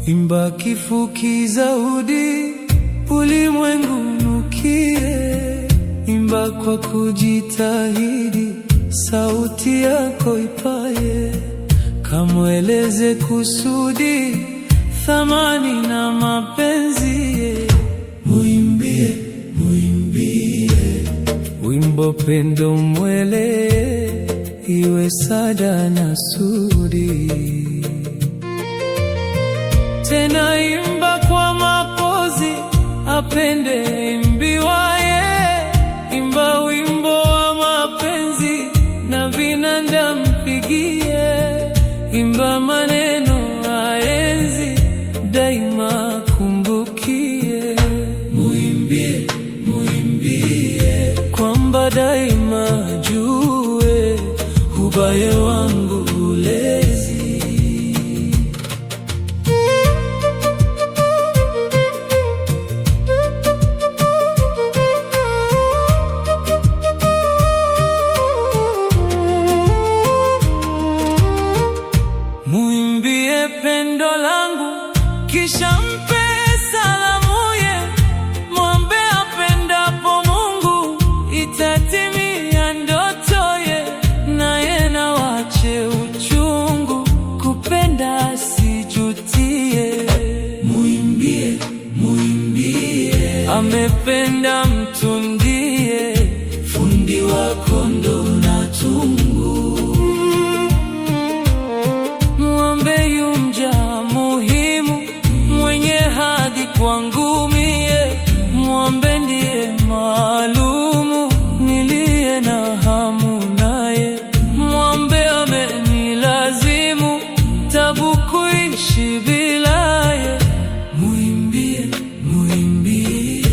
Imba kifukiza udi, ulimwengu nukie. Imba kwa kujitahidi, sauti yako ipaye. Kamweleze kusudi, thamani na mapenzi. Muimbie, muimbie wimbo pendo mwele, iwe sada na sudi. Tena imba kwa mapozi, apende imbiwaye. Imba wimbo wa mapenzi, na vinanda mpigie. Imba maneno aenzi, daima kumbukie. Muimbie, muimbie kwamba daima jue, ubaye wangu ulezi. Muimbie pendo langu, kisha mpe salamuye. Mwambe apendapo Mungu, itatimia ndotoye. Naye na wache uchungu, kupenda asijutie. Muimbie, muimbie amependa mtu ndiye, fundi wa kondo na tungu. Mwambe yumja muhimu, mwenye hadhi kwangu mie. Mwambe ndiye maalumu, niliye na hamu naye. Mwambe amenilazimu, tabu kuishi bilaye. Muimbie, muimbie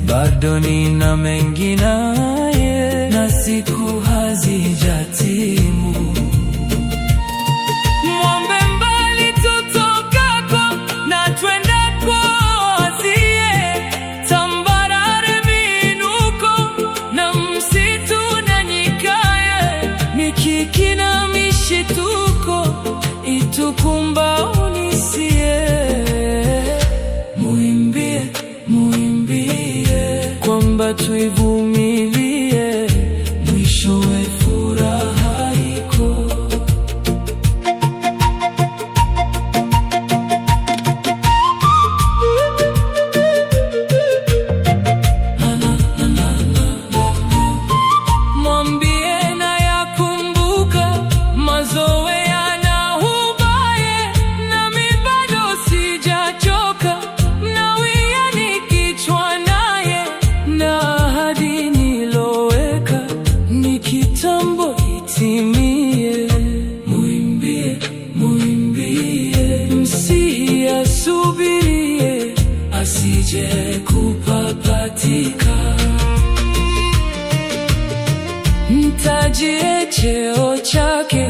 bado nina mengi naye, na siku hazijatimu. Kina mishituko, itukumba unisie. Muimbie, muimbie kwamba tuivumilie, mwishowe furaha iko. Kitambo itimie. Muimbie, muimbie msihi asubirie, asije kupapatika. Mtajie cheo chake,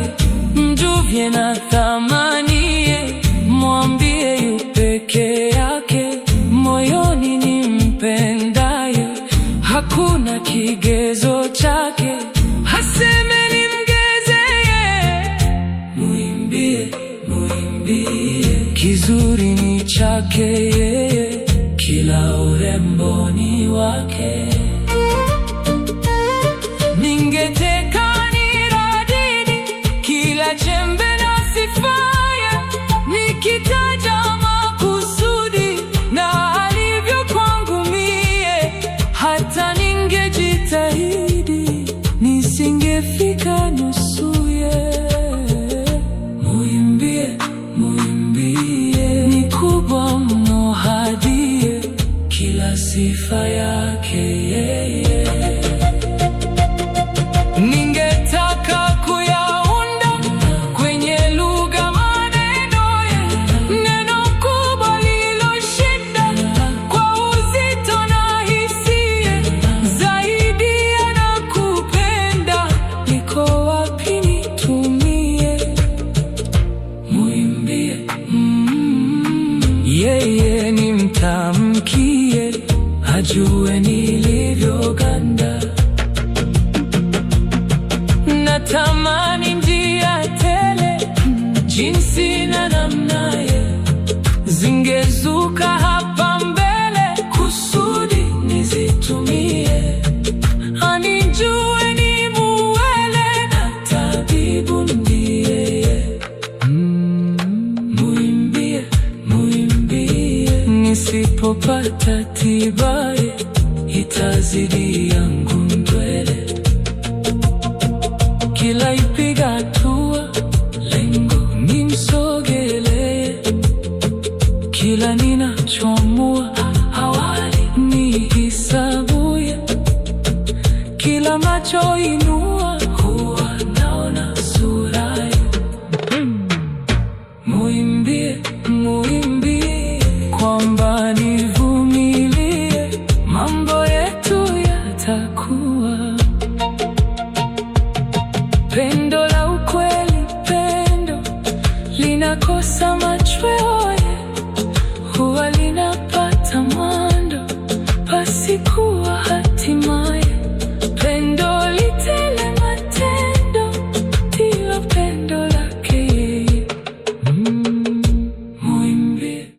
mjuvye na thamanie. Mwambie yu peke yake, moyoni ni mpendaye. Hakuna kigezo chake, haseme ni mgezeye. Muimbie, muimbie kizuri ni chake yeye, kila urembo ni wake. Ningeteka niradidi, kila chembe na sifaya. Nikitaja makusudi, na alivyo kwangu mie. Hata ningejitahidi, nisingefika nusuye. Muimbie, muimbie ni kubwa mno hadie, kila sifa yake yeye. Ningetaka kuyaunda kwenye lugha maneno ye. Neno kubwa liloshinda kwa uzito na hisia. Zaidi anakupenda, natamani njia tele, jinsi na namnaye zingezuka hapa mbele, kusudi nizitumie. Anijue ni muwele na tabibu ndiye. Muimbie, muimbie, nisipopata tibaye itazidi yangu ndwele. Kila ipiga hatua, lengo nimsogelee. Kila ninachomua, awali ni hisabuye. Kila macho inu